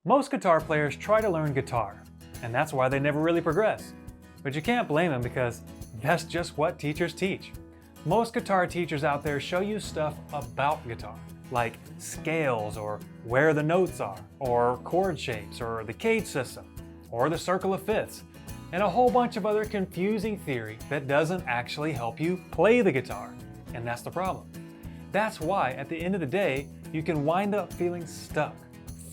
Most guitar players try to learn guitar, and that's why they never really progress. But you can't blame them because that's just what teachers teach. Most guitar teachers out there show you stuff about guitar, like scales or where the notes are, or chord shapes, or the cage system, or the circle of fifths, and a whole bunch of other confusing theory that doesn't actually help you play the guitar. And that's the problem. That's why at the end of the day, you can wind up feeling stuck,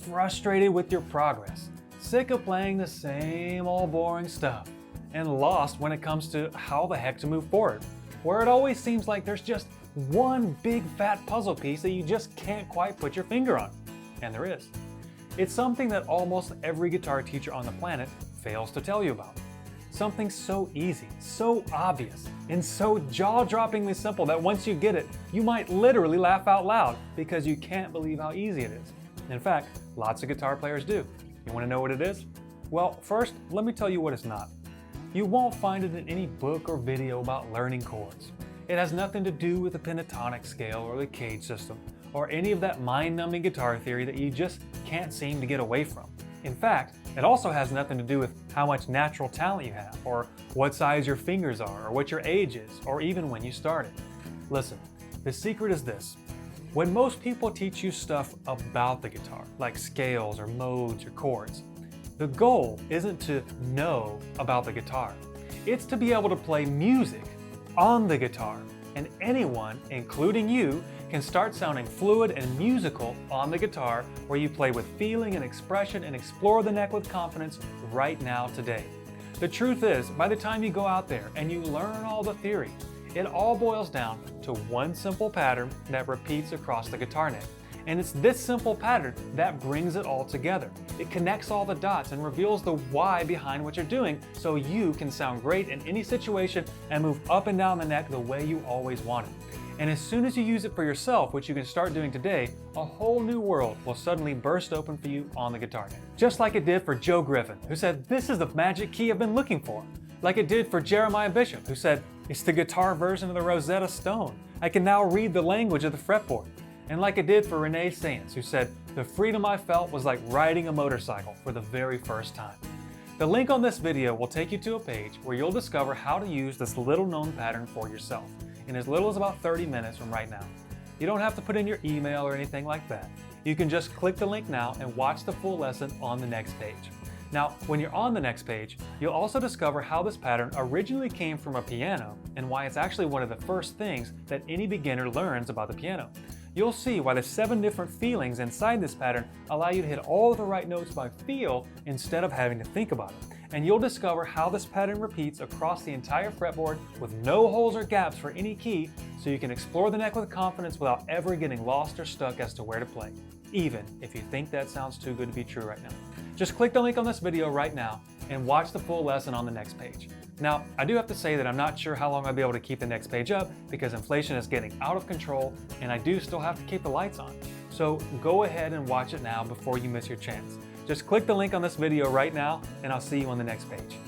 frustrated with your progress, sick of playing the same old boring stuff, and lost when it comes to how the heck to move forward, where it always seems like there's just one big fat puzzle piece that you just can't quite put your finger on. And there is. It's something that almost every guitar teacher on the planet fails to tell you about. Something so easy, so obvious, and so jaw-droppingly simple that once you get it, you might literally laugh out loud because you can't believe how easy it is. In fact, lots of guitar players do. You want to know what it is? Well, first, let me tell you what it's not. You won't find it in any book or video about learning chords. It has nothing to do with the pentatonic scale or the cage system, or any of that mind-numbing guitar theory that you just can't seem to get away from. In fact, it also has nothing to do with how much natural talent you have, or what size your fingers are, or what your age is, or even when you started. Listen, the secret is this. When most people teach you stuff about the guitar, like scales or modes or chords, the goal isn't to know about the guitar. It's to be able to play music on the guitar, and anyone, including you, can start sounding fluid and musical on the guitar, where you play with feeling and expression and explore the neck with confidence right now today. The truth is, by the time you go out there and you learn all the theory, it all boils down to one simple pattern that repeats across the guitar neck. And it's this simple pattern that brings it all together. It connects all the dots and reveals the why behind what you're doing, so you can sound great in any situation and move up and down the neck the way you always wanted. And as soon as you use it for yourself, which you can start doing today, a whole new world will suddenly burst open for you on the guitar neck. Just like it did for Joe Griffin, who said, "This is the magic key I've been looking for." Like it did for Jeremiah Bishop, who said, "It's the guitar version of the Rosetta Stone. I can now read the language of the fretboard." And like it did for Renee Sands, who said, "The freedom I felt was like riding a motorcycle for the very first time." The link on this video will take you to a page where you'll discover how to use this little known pattern for yourself in as little as about 30 minutes from right now. You don't have to put in your email or anything like that. You can just click the link now and watch the full lesson on the next page. Now, when you're on the next page, you'll also discover how this pattern originally came from a piano and why it's actually one of the first things that any beginner learns about the piano. You'll see why the 7 different feelings inside this pattern allow you to hit all of the right notes by feel instead of having to think about it. And you'll discover how this pattern repeats across the entire fretboard with no holes or gaps for any key, so you can explore the neck with confidence without ever getting lost or stuck as to where to play, even if you think that sounds too good to be true right now. Just click the link on this video right now and watch the full lesson on the next page. Now, I do have to say that I'm not sure how long I'll be able to keep the next page up because inflation is getting out of control and I do still have to keep the lights on. So go ahead and watch it now before you miss your chance. Just click the link on this video right now and I'll see you on the next page.